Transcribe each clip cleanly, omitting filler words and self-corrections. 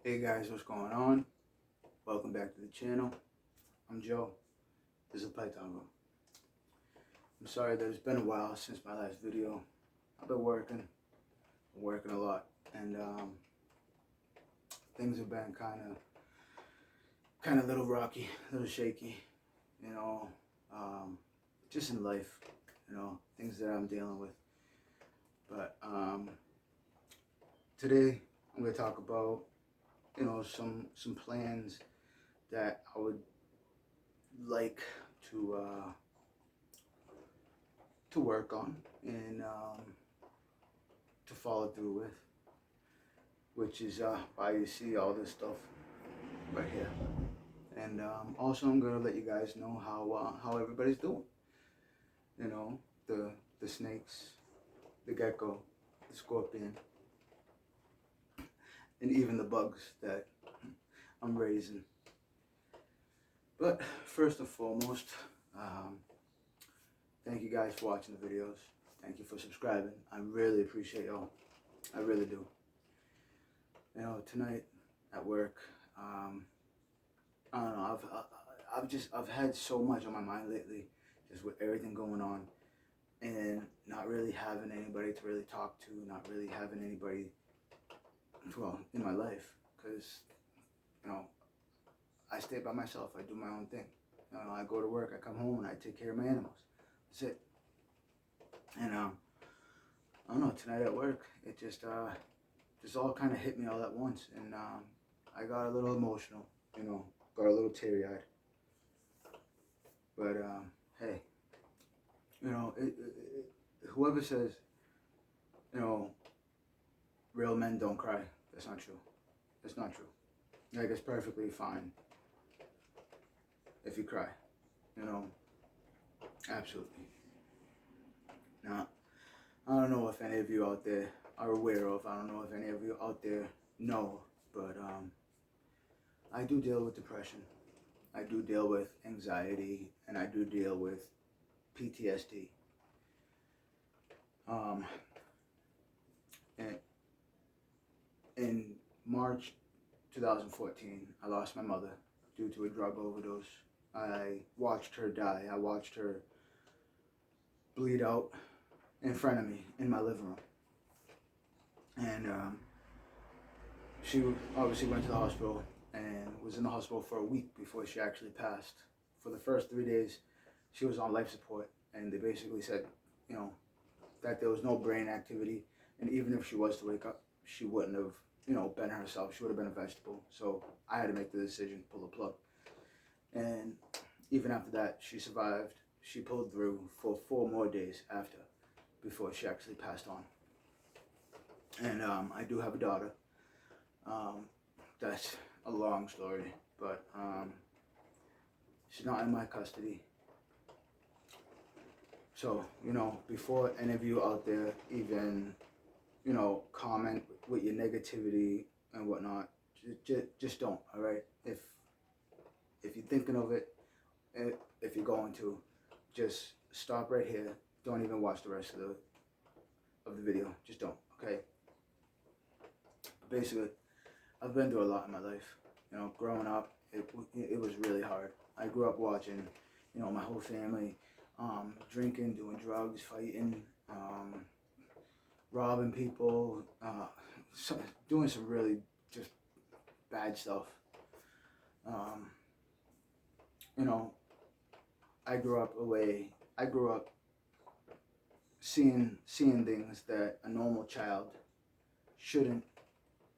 Hey guys, what's going on? Welcome back to the channel. I'm Joe. This is Python Room. I'm sorry that it's been a while since my last video. I've been working a lot, and things have been kind of a little rocky, a little shaky, you know, just in life, things that I'm dealing with. But today I'm going to talk about some plans that I would like to work on and to follow through with, which is why you see all this stuff right here. And also I'm gonna let you guys know how everybody's doing. You know, the snakes, the gecko, the scorpion, and even the bugs that I'm raising. But first and foremost, thank you guys for watching the videos. Thank you for subscribing. I really appreciate y'all. I really do. You know, tonight at work, I don't know. I've had so much on my mind lately, just with everything going on, and not really having anybody to really talk to. Not really having anybody, well, in my life, because I stay by myself. I do my own thing. I go to work. I come home and I take care of my animals. That's it. And I don't know. Tonight at work, it just all kind of hit me all at once, and I got a little emotional. Got a little teary-eyed. But hey, whoever says, real men don't cry, that's not true. That's not true. Like, it's perfectly fine if you cry, absolutely. Now, I don't know if any of you out there are aware of, I don't know if any of you out there know, but I do deal with depression. I do deal with anxiety, and I do deal with PTSD. In March 2014, I lost my mother due to a drug overdose. I watched her die. I watched her bleed out in front of me in my living room. And she obviously went to the hospital and was in the hospital for a week before she actually passed. For the first 3 days, she was on life support, and they basically said, that there was no brain activity, and even if she was to wake up, she wouldn't have, been herself. She would have been a vegetable. So I had to make the decision, pull the plug. And even after that, she survived. She pulled through for 4 more days after, before she actually passed on. And I do have a daughter. That's a long story, but she's not in my custody. So, before any of you out there even, comment with your negativity and whatnot, just don't, all right? If you're thinking of it, if you're going to, just stop right here. Don't even watch the rest of the video. Just don't, okay? Basically, I've been through a lot in my life. Growing up, it was really hard. I grew up watching, my whole family drinking, doing drugs, fighting, robbing people, doing some really just bad stuff. I grew up seeing things that a normal child shouldn't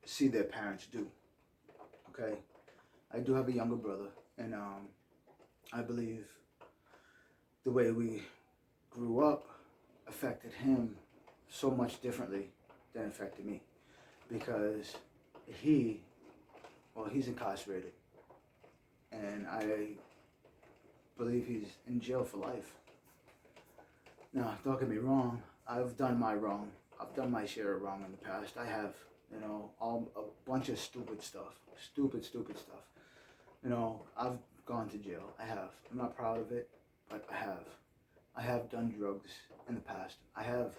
see their parents do. Okay, I do have a younger brother, and I believe the way we grew up affected him so much differently than it affected me, because he's incarcerated, and I believe he's in jail for life. Now, don't get me wrong, I've done my wrong. I've done my share of wrong in the past. I have, a bunch of stupid stuff. Stupid stuff. I've gone to jail. I have. I'm not proud of it, but I have. I have done drugs in the past. I have,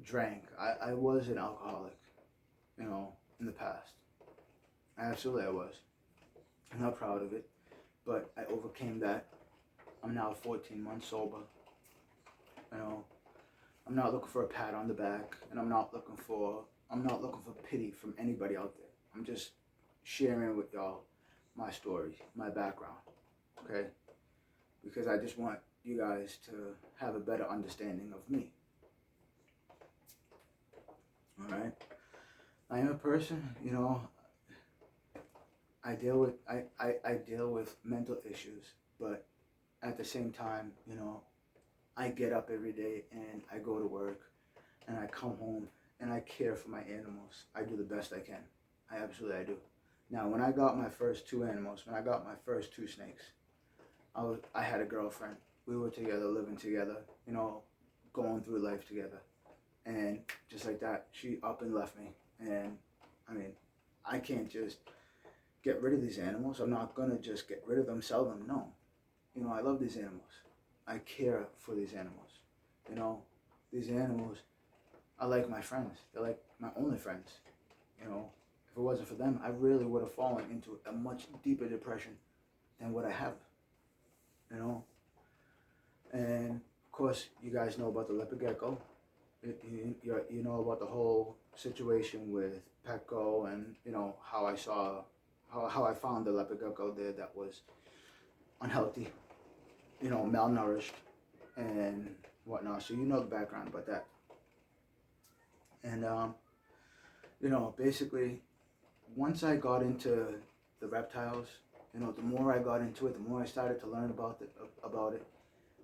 drank. I was an alcoholic, in the past. Absolutely, I was. I'm not proud of it, but I overcame that. I'm now 14 months sober. You know, I'm not looking for a pat on the back, and I'm not looking for pity from anybody out there. I'm just sharing with y'all my story, my background, okay? Because I just want you guys to have a better understanding of me. All right? I am a person, you know, I deal with mental issues, but at the same time, you know, I get up every day and I go to work and I come home and I care for my animals. I do the best I can. I do. Now, when I got my first two animals, when I got my first two snakes, I had a girlfriend. We were together, living together, you know, going through life together. And just like that, she up and left me. And I mean, I can't just get rid of these animals. I'm not gonna just get rid of them, sell them. No. You know, I love these animals. I care for these animals. You know, these animals are like my friends. They're like my only friends. You know, if it wasn't for them, I really would have fallen into a much deeper depression than what I have. You know, and of course, you guys know about the leopard gecko. You know about the whole situation with Petco, and you know how I found the leopard gecko there that was unhealthy, you know, malnourished and whatnot. So you know the background about that. And you know, basically, once I got into the reptiles, you know, the more I got into it, the more I started to learn about it.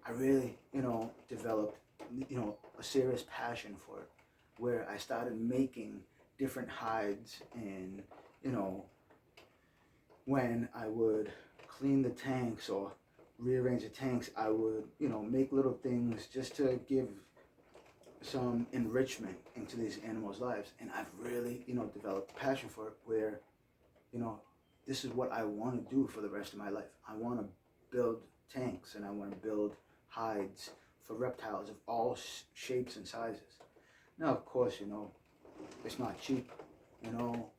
I really, you know, developed, you know, a serious passion for it, where I started making different hides, and you know, when I would clean the tanks or rearrange the tanks, I would, you know, make little things just to give some enrichment into these animals' lives. And I've really, you know, developed a passion for it, where, you know, this is what I want to do for the rest of my life. I want to build tanks, and I want to build hides for reptiles of all shapes and sizes. Now, of course, you know, it's not cheap, you know,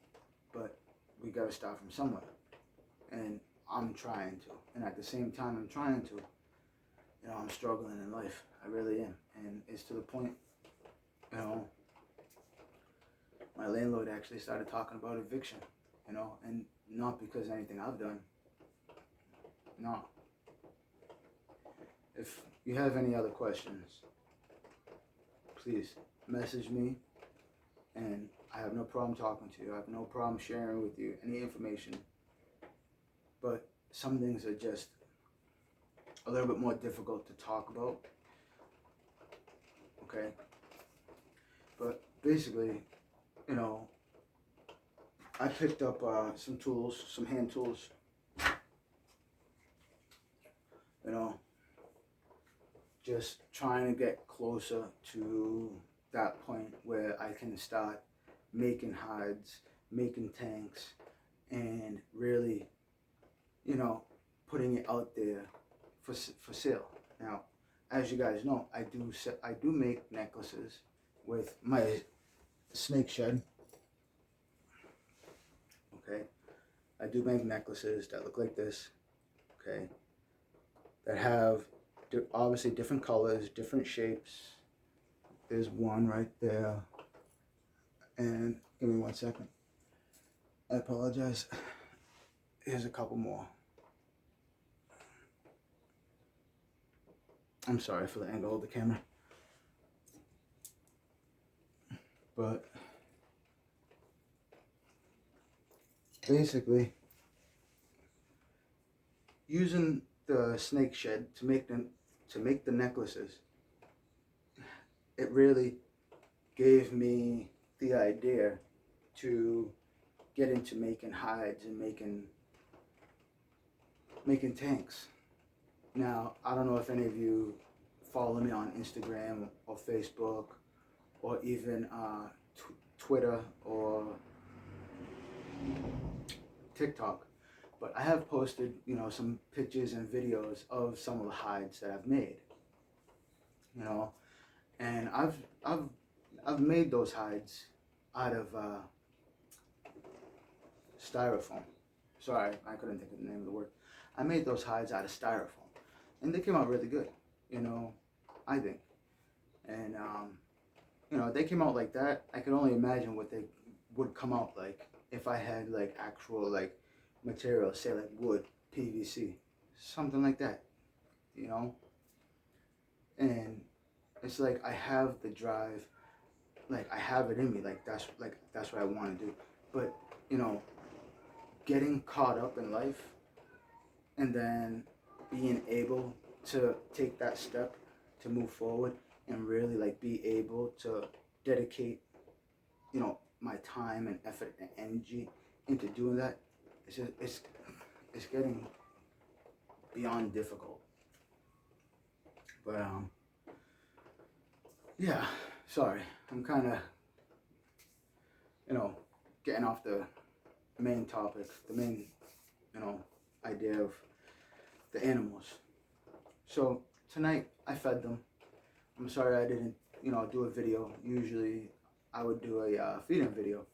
but we got to start from somewhere. And I'm trying to. And at the same time I'm trying to, you know, I'm struggling in life. I really am. And it's to the point, you know, my landlord actually started talking about eviction, you know, and not because of anything I've done. No. If you have any other questions, please message me, and I have no problem talking to you. I have no problem sharing with you any information. But some things are just a little bit more difficult to talk about. Okay? But basically, you know, I picked up some tools, some hand tools. You know, just trying to get closer to that point where I can start making hides, making tanks, and really, you know, putting it out there for sale. Now, as you guys know, I do make necklaces with my snake shed. Okay, I do make necklaces that look like this. Okay, that have obviously different colors, different shapes. There's one right there. And give me 1 second. I apologize. Here's a couple more. I'm sorry for the angle of the camera. But basically, using the snake shed to make the necklaces, it really gave me the idea to get into making hides and making tanks. Now, I don't know if any of you follow me on Instagram or Facebook or even Twitter or TikTok, but I have posted, you know, some pictures and videos of some of the hides that I've made. You know, and I've made those hides out of styrofoam. Sorry, I couldn't think of the name of the word. I made those hides out of styrofoam, and they came out really good. You know, I think. And you know, they came out like that. I could only imagine what they would come out like if I had like actual like material, say like wood, PVC, something like that. You know, and it's like I have the drive, like I have it in me, like that's what I want to do. But you know, getting caught up in life and then being able to take that step to move forward and really like be able to dedicate, you know, my time and effort and energy into doing that, it's just, it's getting beyond difficult. But yeah, sorry, I'm kind of, you know, getting off the main topic, the main, you know, idea of the animals. So tonight I fed them. I'm sorry I didn't, you know, do a video. Usually I would do a feeding video,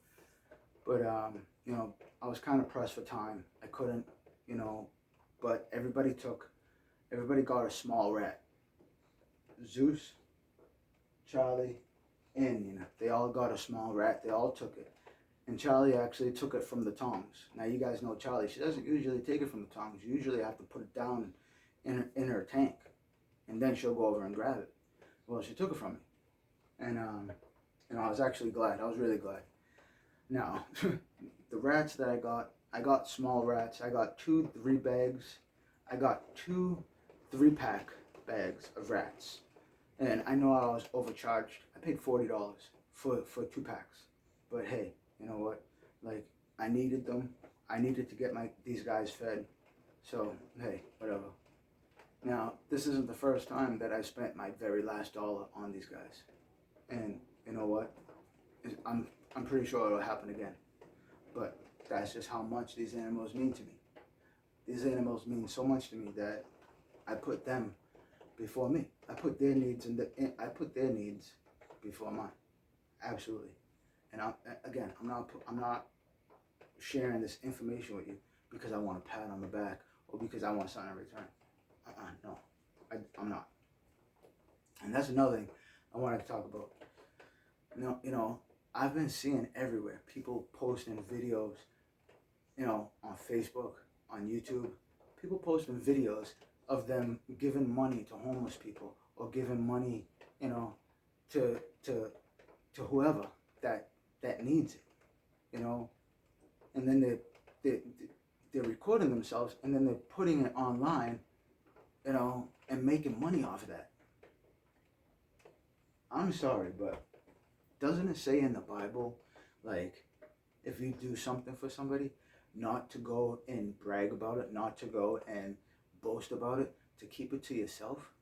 but you know, I was kind of pressed for time. I couldn't, you know, but everybody got a small rat. Zeus, Charlie, and Nina, they all got a small rat. They all took it. And Charlie actually took it from the tongs. Now you guys know Charlie. She doesn't usually take it from the tongs. You usually have to put it down in her tank, and then she'll go over and grab it. Well, she took it from me, and you know, I was actually glad. I was really glad. Now, the rats that I got small rats. I got 2 3 bags. I got 2 3-pack bags of rats, and I know I was overcharged. I paid $40 for 2 packs, but hey, you know what? Like, I needed them. I needed to get these guys fed. So hey, whatever. Now, this isn't the first time that I spent my very last dollar on these guys, and you know what? I'm pretty sure it'll happen again. But that's just how much these animals mean to me. These animals mean so much to me that I put them before me. I put their needs before mine. Absolutely. And I'm not sharing this information with you because I want a pat on the back or because I want something in return. No, I'm not. And that's another thing I wanted to talk about. You know, I've been seeing everywhere people posting videos, you know, on Facebook, on YouTube, people posting videos of them giving money to homeless people or giving money, you know, to whoever that needs it, you know, and then they're recording themselves and then they're putting it online, you know, and making money off of that. I'm sorry, but doesn't it say in the Bible, like, if you do something for somebody, not to go and brag about it, not to go and boast about it, to keep it to yourself?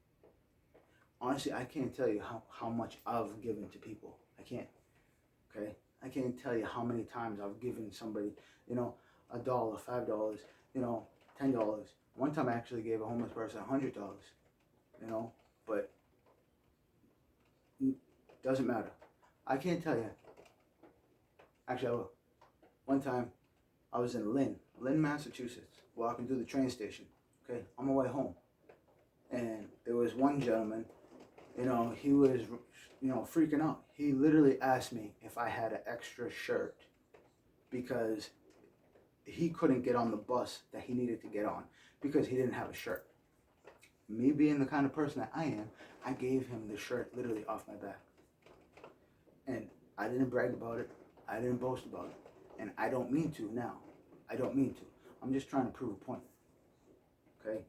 Honestly, I can't tell you how much I've given to people. I can't. Okay? I can't tell you how many times I've given somebody, you know, $1, $5, you know, $10. One time I actually gave a homeless person $100, you know, but it doesn't matter. I can't tell you. Actually, I will. One time I was in Lynn, Massachusetts, walking through the train station, okay, on my way home. And there was one gentleman, you know, he was, you know, freaking out. He literally asked me if I had an extra shirt because he couldn't get on the bus that he needed to get on because he didn't have a shirt. Me being the kind of person that I am, I gave him the shirt literally off my back. And I didn't brag about it. I didn't boast about it. And I don't mean to now. I don't mean to. I'm just trying to prove a point. Okay?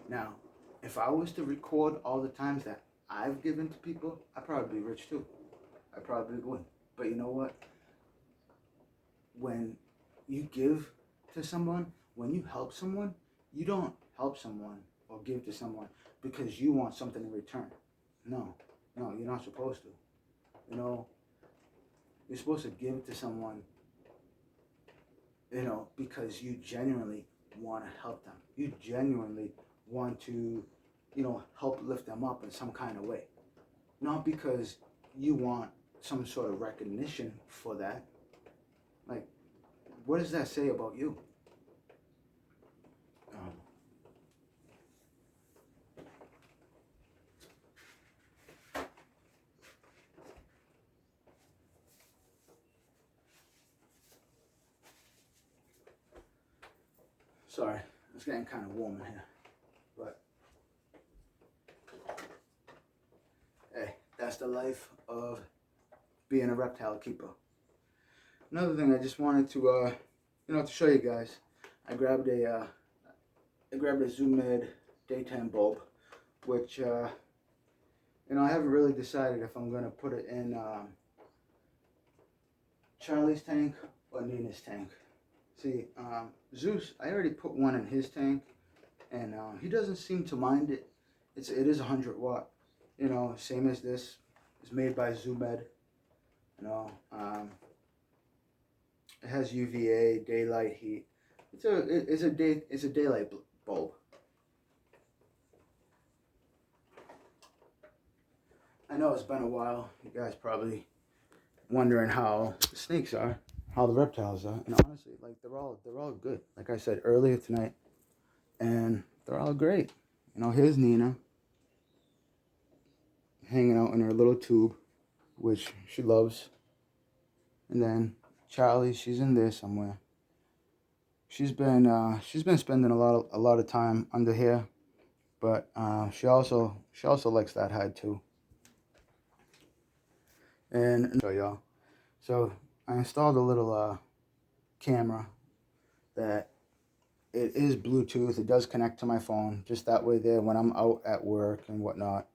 Now, if I was to record all the times that I've given to people, I'd probably be rich too. I probably would. But you know what? When you give to someone, when you help someone, you don't help someone or give to someone because you want something in return. No, you're not supposed to. You know, you're supposed to give to someone, you know, because you genuinely want to help them. You genuinely want to, you know, help lift them up in some kind of way. Not because you want some sort of recognition for that. Like, what does that say about you? Um, sorry, it's getting kind of warm in here, but hey, that's the life of being a reptile keeper. Another thing I just wanted to, to show you guys. I grabbed a Zoo Med daytime bulb, which, I haven't really decided if I'm gonna put it in Charlie's tank or Nina's tank. See, Zeus, I already put one in his tank, and he doesn't seem to mind it. It is 100 watt, same as this. It's made by Zoo Med. It has UVA, daylight heat. It's a daylight bulb. I know it's been a while. You guys probably wondering how the snakes are, how the reptiles are, and honestly, like they're all good. Like I said earlier tonight, and they're all great. Here's Nina hanging out in her little tube, which she loves, and then Charlie, she's in there somewhere. She's been spending a lot of time under here, but she also likes that hide too. And show y'all. So I installed a little camera that it is Bluetooth. It does connect to my phone. Just that way there, when I'm out at work and whatnot,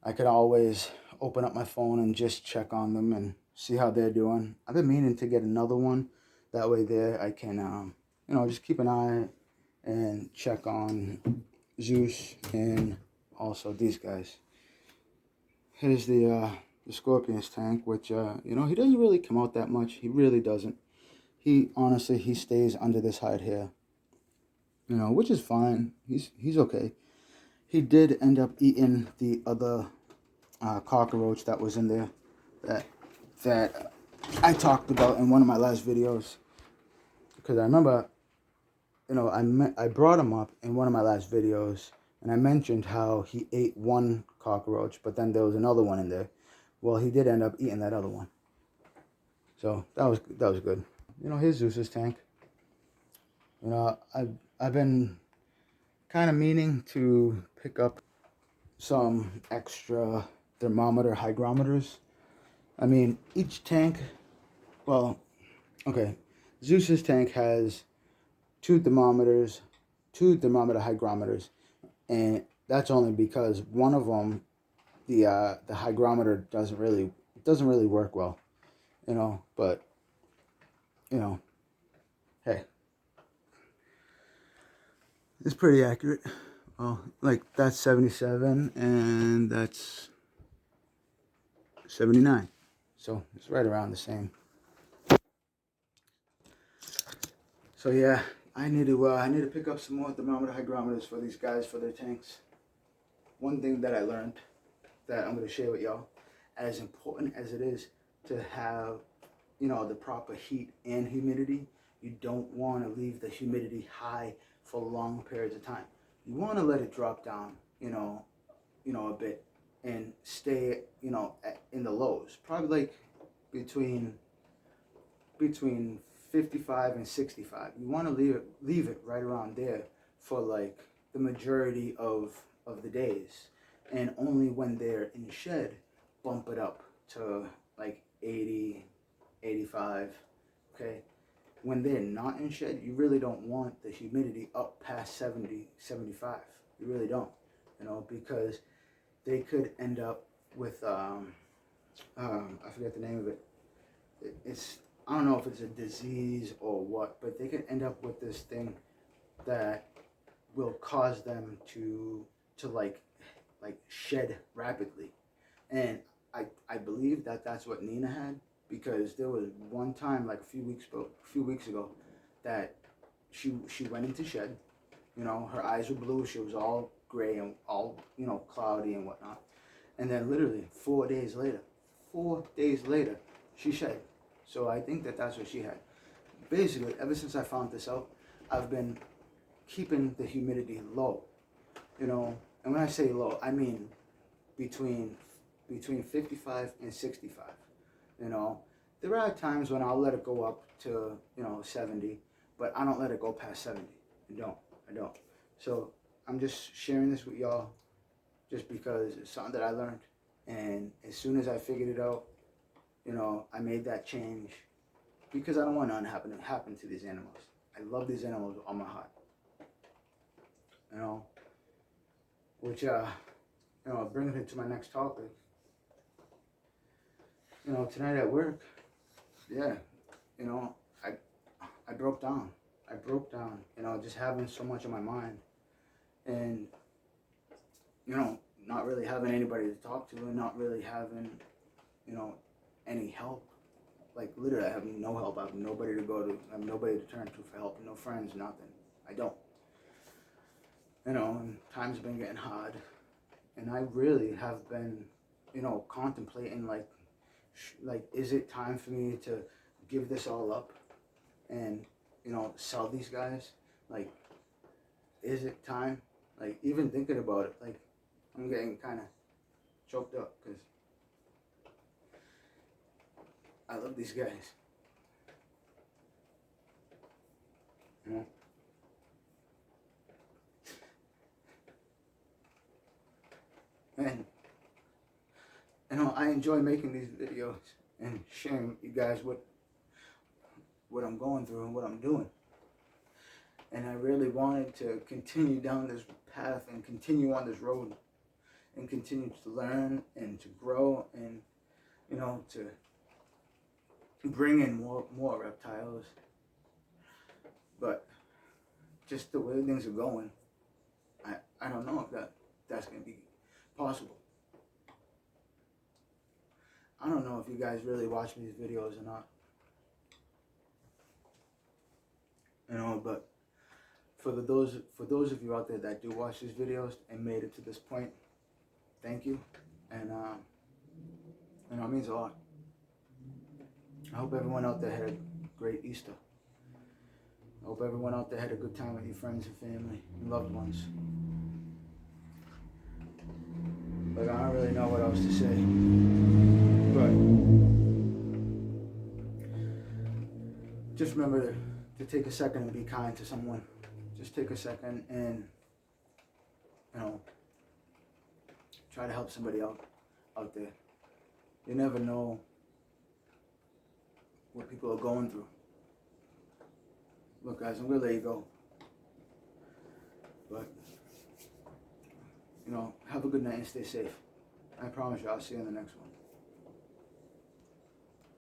I could always open up my phone and just check on them and see how they're doing. I've been meaning to get another one. That way there I can, just keep an eye and check on Zeus and also these guys. Here's the Scorpion's tank, which, he doesn't really come out that much. He really doesn't. He stays under this hide here, which is fine. He's okay. He did end up eating the other cockroach that was in there that I talked about in one of my last videos. Because I remember, I brought him up in one of my last videos, and I mentioned how he ate one cockroach, but then there was another one in there. Well, he did end up eating that other one. So that was good. Here's Zeus's tank. I've been kind of meaning to pick up some extra thermometer hygrometers. I mean, each tank, well, okay, Zeus's tank has two thermometer hygrometers, and that's only because one of them, the hygrometer doesn't really work well, but hey, it's pretty accurate. Well, like that's 77 and that's 79, so it's right around the same. So yeah, I need to pick up some more thermometer hygrometers for these guys for their tanks. One thing that I learned that I'm going to share with y'all, as important as it is to have the proper heat and humidity, you don't want to leave the humidity high for long periods of time. You want to let it drop down, a bit, and stay, in the lows, probably like between 55 and 65. You want to leave it right around there for like the majority of the days, and only when they're in shed bump it up to like 80, 85. Okay, when they're not in shed, you really don't want the humidity up past 70, 75. You really don't, because they could end up with I forget the name of it. It's, I don't know if it's a disease or what, but they could end up with this thing that will cause them to like shed rapidly. And I believe that that's what Nina had, because there was one time like a few weeks ago that she went into shed. Her eyes were blue. She was all gray and all cloudy and whatnot. And then literally 4 days later, she shed. So I think that that's what she had. basically, ever since I found this out, I've been keeping the humidity low, you know. And when I say low, I mean between 55 and 65, you know. There are times when I'll let it go up to, 70, but I don't let it go past 70. I don't. So I'm just sharing this with y'all just because it's something that I learned. And as soon as I figured it out, I made that change because I don't want nothing to happen to these animals. I love these animals with all my heart. Which, brings me to my next topic. Tonight at work, yeah, I broke down. Just having so much on my mind. And, not really having anybody to talk to and not really having, any help. Like, literally, I have no help. I have nobody to go to. I have nobody to turn to for help. No friends, nothing. I don't. And times have been getting hard. And I really have been, contemplating, like, is it time for me to give this all up and, sell these guys? Like, is it time? Like, even thinking about it, like, I'm getting kind of choked up because I love these guys. And, I enjoy making these videos and sharing with you guys what I'm going through and what I'm doing. And I really wanted to continue down this path and continue on this road and continue to learn and to grow and, to bring in more reptiles. But just the way things are going, I don't know if that's going to be possible. I don't know if you guys really watch these videos or not. But for those of you out there that do watch these videos and made it to this point, thank you. And it means a lot. I hope everyone out there had a great Easter. I hope everyone out there had a good time with your friends and family and loved ones. But I don't really know what else to say. But just remember to take a second and be kind to someone. Just take a second and, try to help somebody out there. You never know what people are going through. Look, guys, I'm gonna let you go. But, have a good night and stay safe. I promise you, I'll see you in the next one.